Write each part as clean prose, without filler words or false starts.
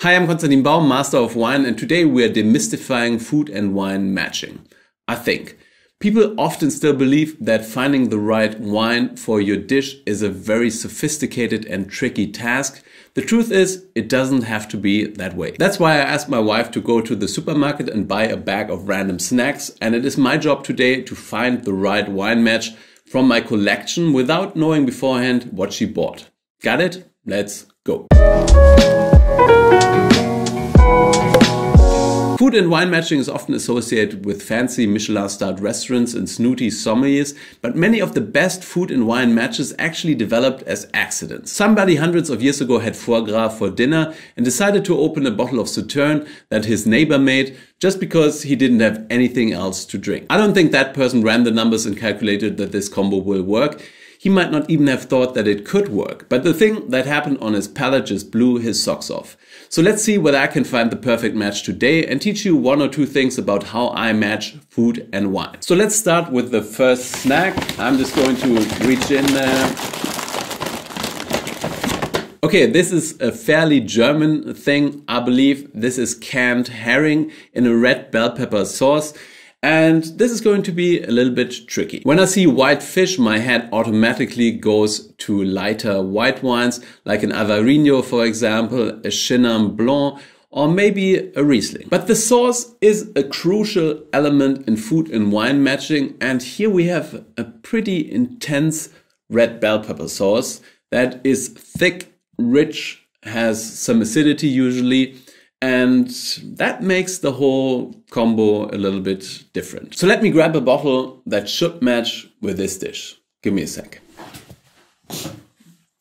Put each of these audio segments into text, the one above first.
Hi, I'm Konstantin Baum, Master of Wine, and today we are demystifying food and wine matching. I think people often still believe that finding the right wine for your dish is a very sophisticated and tricky task. The truth is, it doesn't have to be that way. That's why I asked my wife to go to the supermarket and buy a bag of random snacks, and it is my job today to find the right wine match from my collection without knowing beforehand what she bought. Got it? Let's go. Food and wine matching is often associated with fancy Michelin-starred restaurants and snooty sommeliers, but many of the best food and wine matches actually developed as accidents. Somebody hundreds of years ago had foie gras for dinner and decided to open a bottle of Sauternes that his neighbor made just because he didn't have anything else to drink. I don't think that person ran the numbers and calculated that this combo will work. He might not even have thought that it could work, but the thing that happened on his palate just blew his socks off. So let's see whether I can find the perfect match today and teach you one or two things about how I match food and wine. So let's start with the first snack. I'm just going to reach in there. Okay, this is a fairly German thing, I believe. This is canned herring in a red bell pepper sauce. And this is going to be a little bit tricky. When I see white fish, my head automatically goes to lighter white wines, like an Averino, for example, a Chenin Blanc, or maybe a Riesling. But the sauce is a crucial element in food and wine matching. And here we have a pretty intense red bell pepper sauce that is thick, rich, has some acidity usually. And that makes the whole combo a little bit different. So let me grab a bottle that should match with this dish. Give me a sec.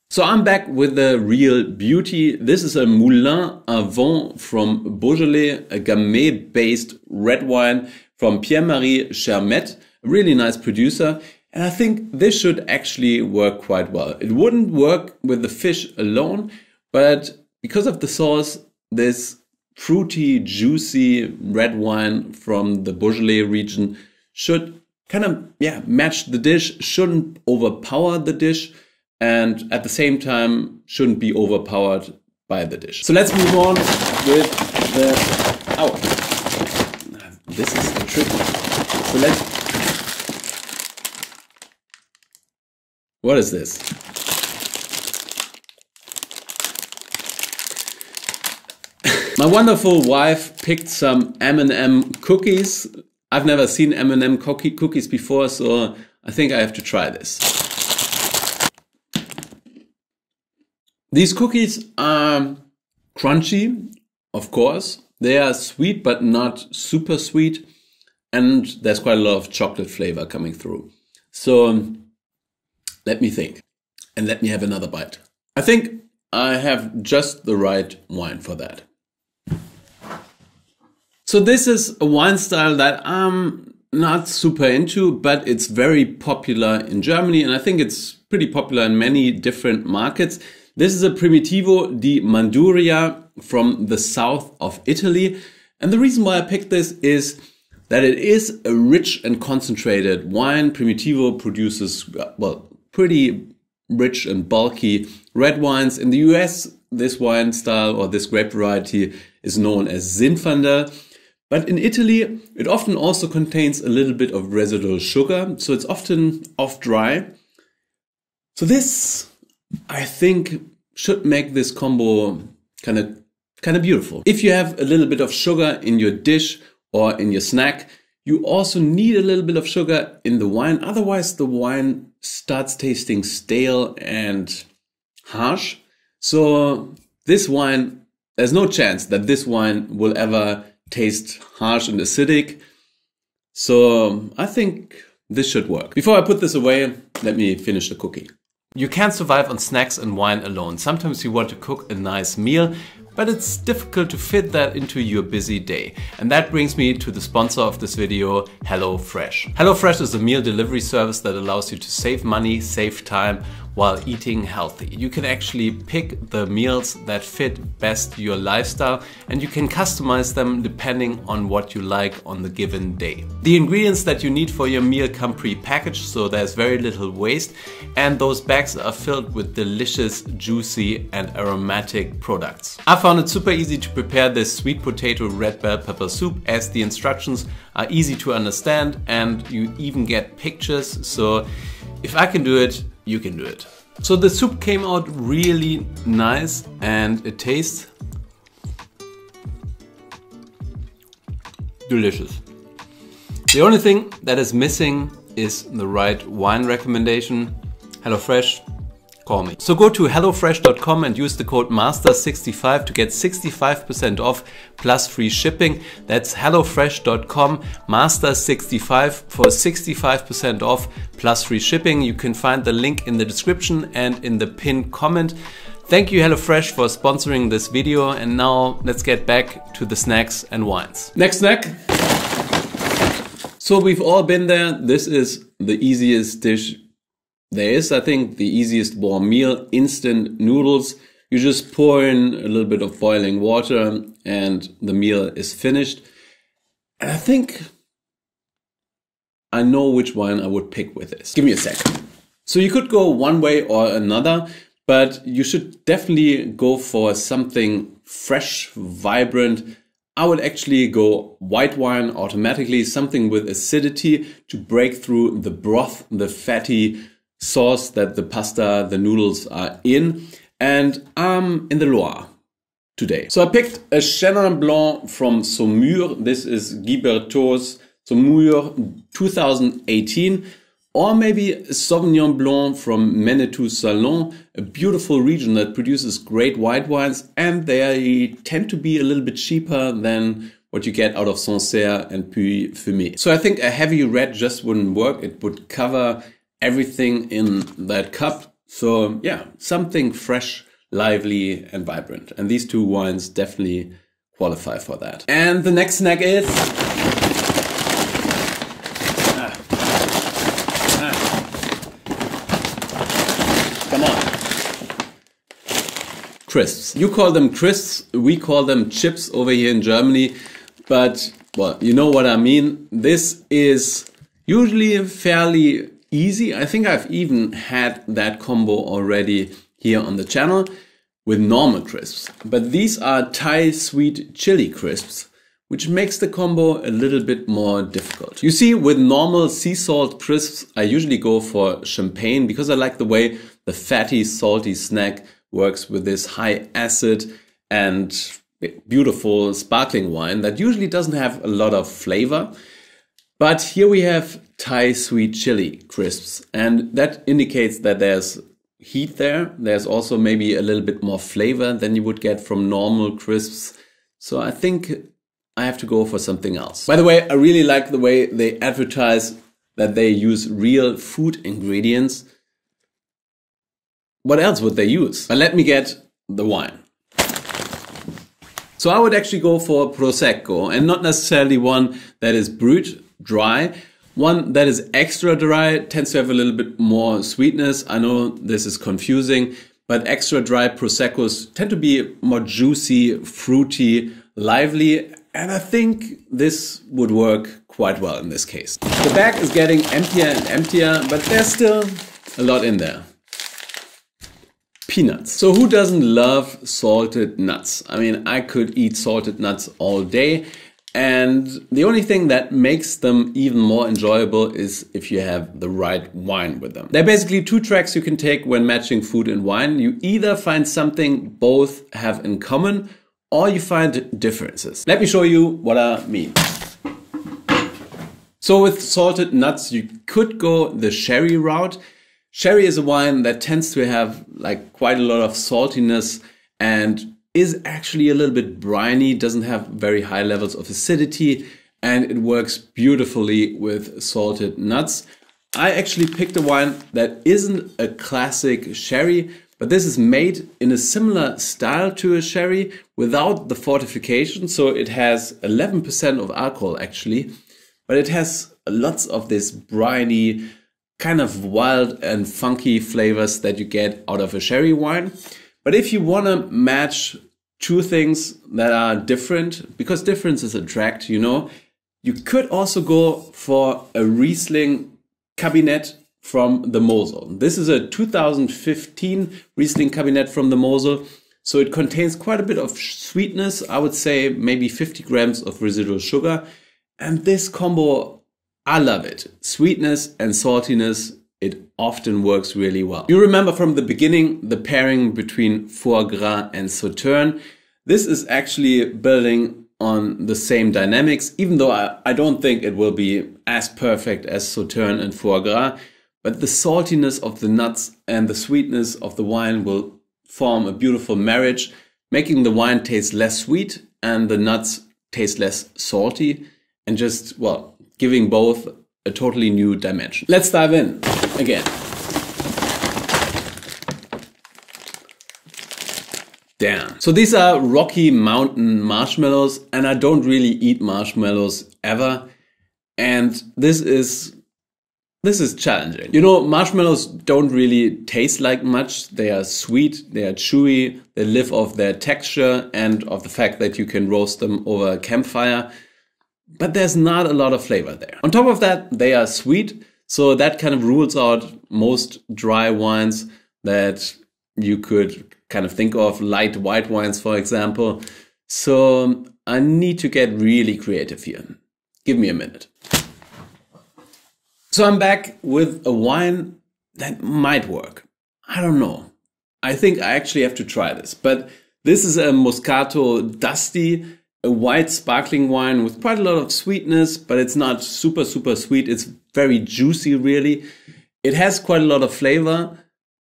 So I'm back with the real beauty. This is a Moulin-à-Vent from Beaujolais, a Gamay-based red wine from Pierre-Marie Chermet, a really nice producer. And I think this should actually work quite well. It wouldn't work with the fish alone, but because of the sauce, this fruity, juicy red wine from the Beaujolais region should kind of, match the dish, shouldn't overpower the dish, and at the same time shouldn't be overpowered by the dish. So let's move on with the, this is tricky. So what is this? My wonderful wife picked some M&M cookies. I've never seen M&M cookies before, so I think I have to try this. These cookies are crunchy, of course. They are sweet, but not super sweet. And there's quite a lot of chocolate flavor coming through. So let me think and let me have another bite. I think I have just the right wine for that. So this is a wine style that I'm not super into, but it's very popular in Germany, and I think it's pretty popular in many different markets. This is a Primitivo di Manduria from the south of Italy. And the reason why I picked this is that it is a rich and concentrated wine. Primitivo produces, well, pretty rich and bulky red wines. In the US, this wine style or this grape variety is known as Zinfandel. But in Italy, it often also contains a little bit of residual sugar, so it's often off dry. So this, I think, should make this combo kind of beautiful. If you have a little bit of sugar in your dish or in your snack, you also need a little bit of sugar in the wine. Otherwise, the wine starts tasting stale and harsh. So this wine, there's no chance that this wine will ever taste harsh and acidic. So I think this should work. Before I put this away, let me finish the cookie. You can't survive on snacks and wine alone. Sometimes you want to cook a nice meal, but it's difficult to fit that into your busy day. And that brings me to the sponsor of this video, HelloFresh. HelloFresh is a meal delivery service that allows you to save money, save time, while eating healthy. You can actually pick the meals that fit best your lifestyle, and you can customize them depending on what you like on the given day. The ingredients that you need for your meal come pre-packaged, so there's very little waste, and those bags are filled with delicious, juicy and aromatic products. I found it super easy to prepare this sweet potato red bell pepper soup, as the instructions are easy to understand and you even get pictures, so if I can do it, you can do it. So the soup came out really nice and it tastes delicious. The only thing that is missing is the right wine recommendation. HelloFresh, call me. So go to hellofresh.com and use the code MASTER65 to get 65% off plus free shipping. That's hellofresh.com MASTER65 for 65% off plus free shipping. You can find the link in the description and in the pinned comment. Thank you HelloFresh for sponsoring this video, and now let's get back to the snacks and wines. Next snack. So we've all been there. This is the easiest dish there is, I think, the easiest warm meal, instant noodles. You just pour in a little bit of boiling water and the meal is finished. And I think I know which wine I would pick with this. Give me a sec. So you could go one way or another, but you should definitely go for something fresh, vibrant. I would actually go white wine automatically, something with acidity to break through the broth, the fatty sauce that the pasta, the noodles are in. And I'm in the Loire today. So I picked a Chenin Blanc from Saumur. This is Guy Berthaud's Saumur 2018. Or maybe a Sauvignon Blanc from Menetou Salon, a beautiful region that produces great white wines, and they tend to be a little bit cheaper than what you get out of Sancerre and Puy-Fumé. So I think a heavy red just wouldn't work. It would cover everything in that cup. So yeah, something fresh, lively and vibrant. And these two wines definitely qualify for that. And the next snack is come on. Crisps. You call them crisps, we call them chips over here in Germany. But well, you know what I mean. This is usually fairly easy. I think I've even had that combo already here on the channel with normal crisps. But these are Thai sweet chili crisps, which makes the combo a little bit more difficult. You see, with normal sea salt crisps, I usually go for champagne because I like the way the fatty, salty snack works with this high acid and beautiful sparkling wine that usually doesn't have a lot of flavor. But here we have Thai sweet chili crisps, and that indicates that there's heat there. There's also maybe a little bit more flavor than you would get from normal crisps. So I think I have to go for something else. By the way, I really like the way they advertise that they use real food ingredients. What else would they use? But let me get the wine. So I would actually go for Prosecco, and not necessarily one that is brut, dry. One that is extra dry tends to have a little bit more sweetness. I know this is confusing, but extra dry Proseccos tend to be more juicy, fruity, lively, and I think this would work quite well in this case. The bag is getting emptier and emptier, but there's still a lot in there. Peanuts. So who doesn't love salted nuts? I mean, I could eat salted nuts all day. And the only thing that makes them even more enjoyable is if you have the right wine with them. There are basically two tracks you can take when matching food and wine. You either find something both have in common, or you find differences. Let me show you what I mean. So with salted nuts, you could go the sherry route. Sherry is a wine that tends to have like quite a lot of saltiness and is actually a little bit briny, doesn't have very high levels of acidity, and it works beautifully with salted nuts. I actually picked a wine that isn't a classic sherry, but this is made in a similar style to a sherry without the fortification. So it has 11% of alcohol actually, but it has lots of this briny, kind of wild and funky flavors that you get out of a sherry wine. But if you want to match two things that are different, because differences attract, you know, you could also go for a Riesling Cabinet from the Mosel. This is a 2015 Riesling Cabinet from the Mosel. So it contains quite a bit of sweetness. I would say maybe 50 grams of residual sugar. And this combo, I love it. Sweetness and saltiness, it often works really well. You remember from the beginning, the pairing between foie gras and Sauternes. This is actually building on the same dynamics, even though I don't think it will be as perfect as Sauternes and foie gras. But the saltiness of the nuts and the sweetness of the wine will form a beautiful marriage, making the wine taste less sweet and the nuts taste less salty, and just, well, giving both a totally new dimension. Let's dive in again. Damn. So these are Rocky Mountain marshmallows, and I don't really eat marshmallows ever. And this is challenging. You know, marshmallows don't really taste like much. They are sweet, they are chewy, they live off their texture and of the fact that you can roast them over a campfire. But there's not a lot of flavor there. On top of that, they are sweet. So that kind of rules out most dry wines that you could kind of think of, light white wines, for example. So I need to get really creative here. Give me a minute. So I'm back with a wine that might work. I don't know. I think I actually have to try this. But this is a Moscato Dusty, a white sparkling wine with quite a lot of sweetness, but it's not super, super sweet. It's very juicy, really. It has quite a lot of flavor,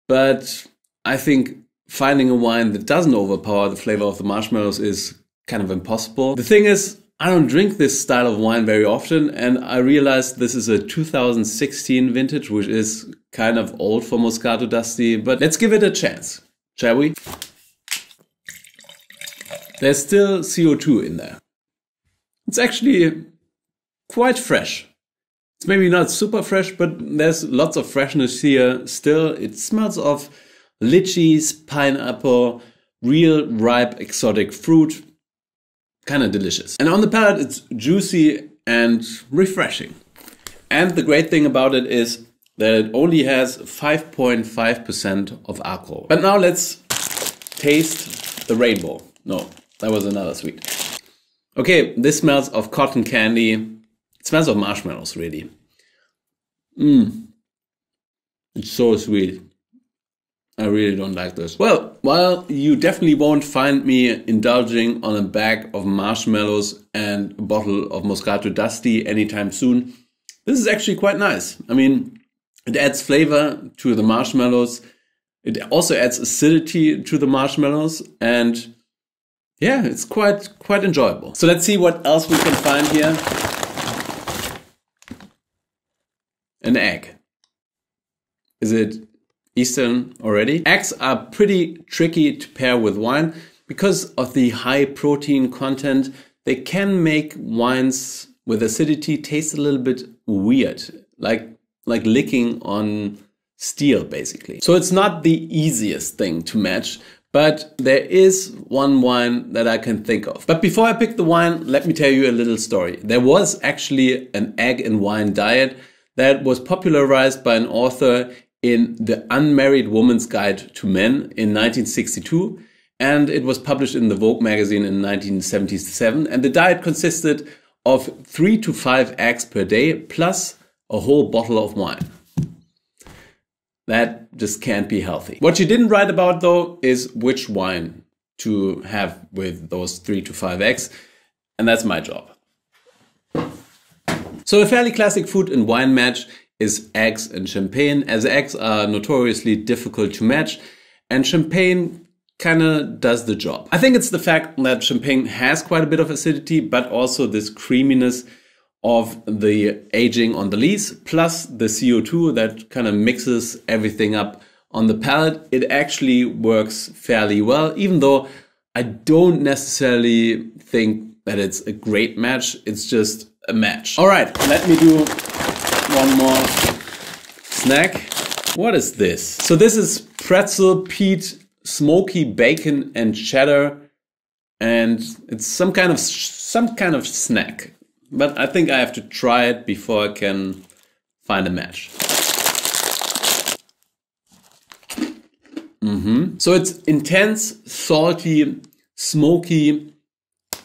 but I think finding a wine that doesn't overpower the flavor of the marshmallows is kind of impossible. The thing is, I don't drink this style of wine very often, and I realized this is a 2016 vintage, which is kind of old for Moscato Dusty, but let's give it a chance, shall we? There's still CO2 in there. It's actually quite fresh. It's maybe not super fresh, but there's lots of freshness here still. It smells of lychees, pineapple, real ripe exotic fruit. Kind of delicious. And on the palate, it's juicy and refreshing. And the great thing about it is that it only has 5.5% of alcohol. But now let's taste the rainbow. No, that was another sweet. Okay, this smells of cotton candy. It smells of marshmallows, really. It's so sweet. I really don't like this. Well, while you definitely won't find me indulging on a bag of marshmallows and a bottle of Moscato Dusty anytime soon, this is actually quite nice. I mean, it adds flavor to the marshmallows. It also adds acidity to the marshmallows, and yeah, it's quite enjoyable. So let's see what else we can find here. An egg. Is it Eastern already? Eggs are pretty tricky to pair with wine because of the high protein content. They can make wines with acidity taste a little bit weird, like licking on steel, basically. So it's not the easiest thing to match, but there is one wine that I can think of. But before I pick the wine, let me tell you a little story. There was actually an egg and wine diet that was popularized by an author in The Unmarried Woman's Guide to Men in 1962, and it was published in the Vogue magazine in 1977. And the diet consisted of 3 to 5 eggs per day plus a whole bottle of wine. That just can't be healthy. What you didn't write about, though, is which wine to have with those 3 to 5 eggs, and that's my job. So a fairly classic food and wine match is eggs and champagne, as eggs are notoriously difficult to match, and champagne kind of does the job. I think it's the fact that champagne has quite a bit of acidity, but also this creaminess of the aging on the lees, plus the CO2 that kind of mixes everything up on the palate. It actually works fairly well, even though I don't necessarily think that it's a great match. It's just a match. All right, let me do one more snack. What is this? So this is pretzel, peat, smoky bacon and cheddar, and it's some kind of snack. But I think I have to try it before I can find a match. So it's intense, salty, smoky,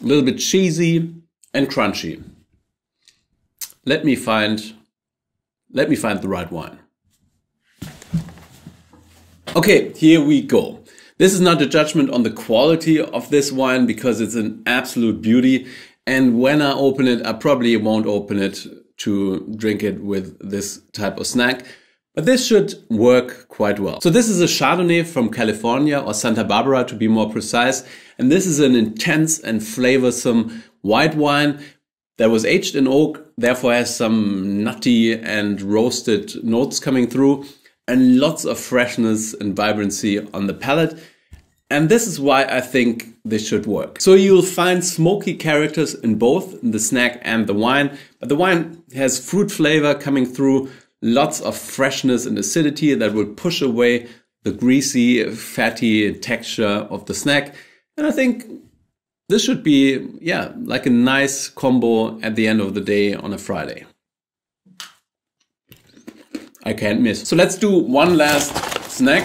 a little bit cheesy and crunchy. Let me find the right wine. Okay, here we go. This is not a judgment on the quality of this wine because it's an absolute beauty. And when I open it, I probably won't open it to drink it with this type of snack. But this should work quite well. So this is a Chardonnay from California, or Santa Barbara to be more precise. And this is an intense and flavorsome white wine that was aged in oak, therefore has some nutty and roasted notes coming through, and lots of freshness and vibrancy on the palate. And this is why I think this should work. So you'll find smoky characters in both the snack and the wine, but the wine has fruit flavor coming through, lots of freshness and acidity that will push away the greasy, fatty texture of the snack. And I think this should be, yeah, like a nice combo at the end of the day on a Friday. I can't miss. So let's do one last snack.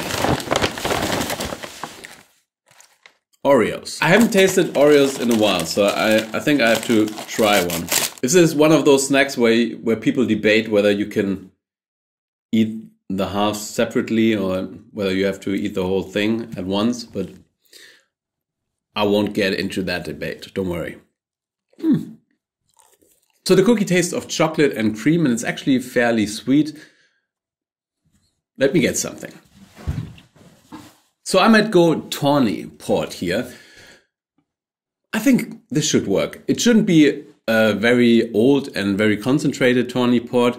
Oreos. I haven't tasted Oreos in a while, so I think I have to try one. This is one of those snacks where people debate whether you can eat the halves separately or whether you have to eat the whole thing at once, but I won't get into that debate, don't worry. So the cookie tastes of chocolate and cream, and it's actually fairly sweet. Let me get something. So I might go tawny port here. I think this should work. It shouldn't be a very old and very concentrated tawny port.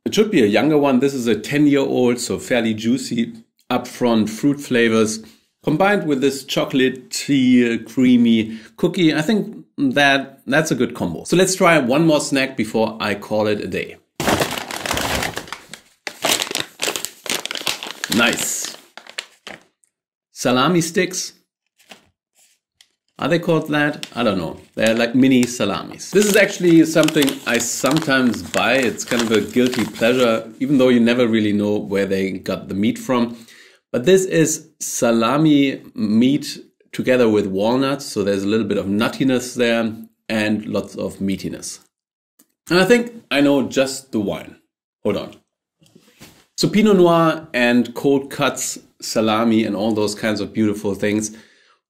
It should be a younger one. This is a 10-year-old, so fairly juicy, upfront fruit flavors, combined with this chocolatey, creamy cookie. I think that's a good combo. So let's try one more snack before I call it a day. Nice. Salami sticks. Are they called that? I don't know. They're like mini salamis. This is actually something I sometimes buy. It's kind of a guilty pleasure, even though you never really know where they got the meat from. But this is salami meat together with walnuts. So there's a little bit of nuttiness there and lots of meatiness. And I think I know just the wine. Hold on. So Pinot Noir and cold cuts, salami and all those kinds of beautiful things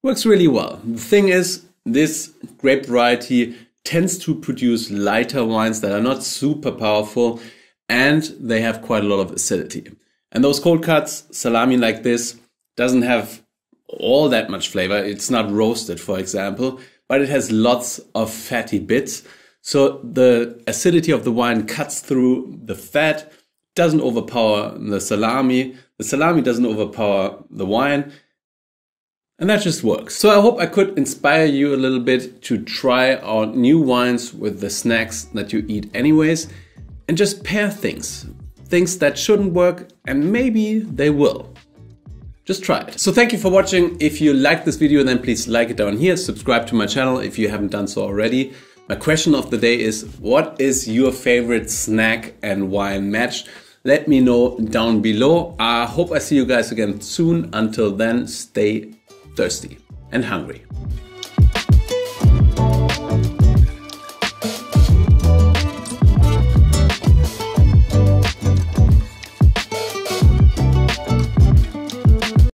works really well. The thing is, this grape variety tends to produce lighter wines that are not super powerful, and they have quite a lot of acidity. And those cold cuts, salami like this, doesn't have all that much flavor. It's not roasted, for example, but it has lots of fatty bits. So the acidity of the wine cuts through the fat, doesn't overpower the salami doesn't overpower the wine, and that just works. So I hope I could inspire you a little bit to try out new wines with the snacks that you eat anyways, and just pair things that shouldn't work, and maybe they will. Just try it. So thank you for watching. If you liked this video, then please like it down here, subscribe to my channel if you haven't done so already. My question of the day is, what is your favorite snack and wine match? Let me know down below. I hope I see you guys again soon. Until then, stay thirsty and hungry.